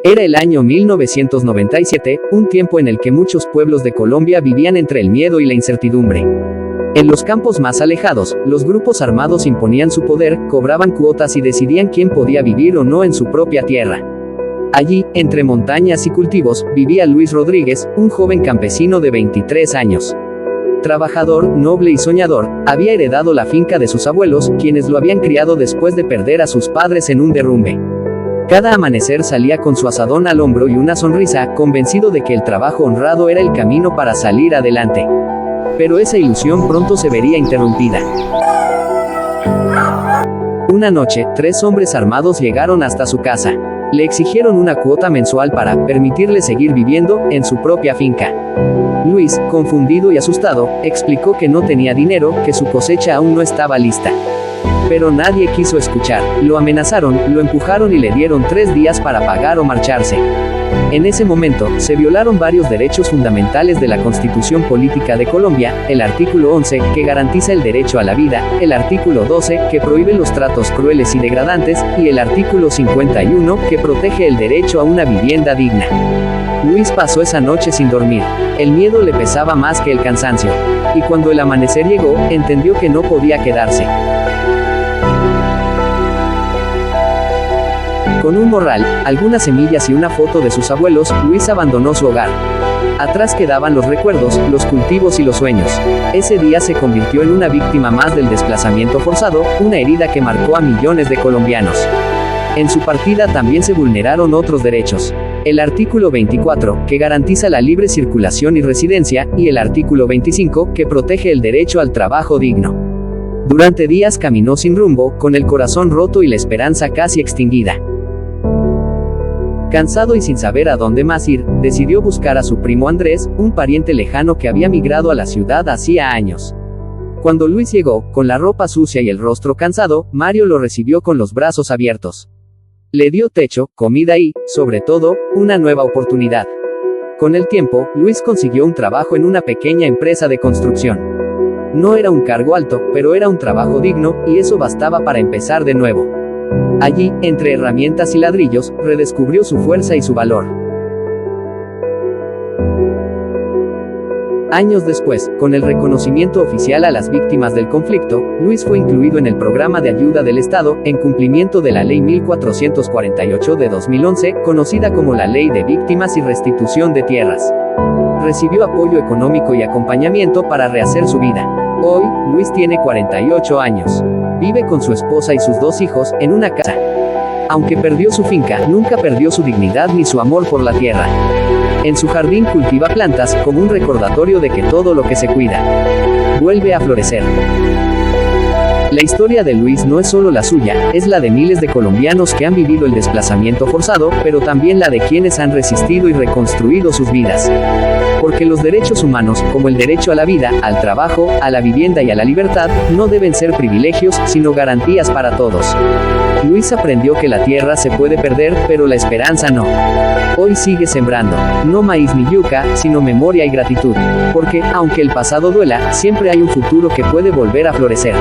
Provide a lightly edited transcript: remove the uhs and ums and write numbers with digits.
Era el año 1997, un tiempo en el que muchos pueblos de Colombia vivían entre el miedo y la incertidumbre. En los campos más alejados, los grupos armados imponían su poder, cobraban cuotas y decidían quién podía vivir o no en su propia tierra. Allí, entre montañas y cultivos, vivía Luis Rodríguez, un joven campesino de 23 años. Trabajador, noble y soñador, había heredado la finca de sus abuelos, quienes lo habían criado después de perder a sus padres en un derrumbe. Cada amanecer salía con su asadón al hombro y una sonrisa, convencido de que el trabajo honrado era el camino para salir adelante. Pero esa ilusión pronto se vería interrumpida. Una noche, 3 hombres armados llegaron hasta su casa. Le exigieron una cuota mensual para permitirle seguir viviendo en su propia finca. Luis, confundido y asustado, explicó que no tenía dinero, que su cosecha aún no estaba lista. Pero nadie quiso escuchar. Lo amenazaron, lo empujaron y le dieron 3 días para pagar o marcharse. En ese momento, se violaron varios derechos fundamentales de la Constitución Política de Colombia: el artículo 11, que garantiza el derecho a la vida, el artículo 12, que prohíbe los tratos crueles y degradantes, y el artículo 51, que protege el derecho a una vivienda digna. Luis pasó esa noche sin dormir. El miedo le pesaba más que el cansancio. Y cuando el amanecer llegó, entendió que no podía quedarse. Con un morral, algunas semillas y una foto de sus abuelos, Luis abandonó su hogar. Atrás quedaban los recuerdos, los cultivos y los sueños. Ese día se convirtió en una víctima más del desplazamiento forzado, una herida que marcó a millones de colombianos. En su partida también se vulneraron otros derechos. El artículo 24, que garantiza la libre circulación y residencia, y el artículo 25, que protege el derecho al trabajo digno. Durante días caminó sin rumbo, con el corazón roto y la esperanza casi extinguida. Cansado y sin saber a dónde más ir, decidió buscar a su primo Andrés, un pariente lejano que había migrado a la ciudad hacía años. Cuando Luis llegó, con la ropa sucia y el rostro cansado, Mario lo recibió con los brazos abiertos. Le dio techo, comida y, sobre todo, una nueva oportunidad. Con el tiempo, Luis consiguió un trabajo en una pequeña empresa de construcción. No era un cargo alto, pero era un trabajo digno, y eso bastaba para empezar de nuevo. Allí, entre herramientas y ladrillos, redescubrió su fuerza y su valor. Años después, con el reconocimiento oficial a las víctimas del conflicto, Luis fue incluido en el programa de ayuda del Estado, en cumplimiento de la Ley 1448 de 2011, conocida como la Ley de Víctimas y Restitución de Tierras. Recibió apoyo económico y acompañamiento para rehacer su vida. Hoy, Luis tiene 48 años. Vive con su esposa y sus 2 hijos, en una casa. Aunque perdió su finca, nunca perdió su dignidad ni su amor por la tierra. En su jardín cultiva plantas, como un recordatorio de que todo lo que se cuida, vuelve a florecer. La historia de Luis no es solo la suya, es la de miles de colombianos que han vivido el desplazamiento forzado, pero también la de quienes han resistido y reconstruido sus vidas. Porque los derechos humanos, como el derecho a la vida, al trabajo, a la vivienda y a la libertad, no deben ser privilegios, sino garantías para todos. Luis aprendió que la tierra se puede perder, pero la esperanza no. Hoy sigue sembrando, no maíz ni yuca, sino memoria y gratitud. Porque, aunque el pasado duela, siempre hay un futuro que puede volver a florecer.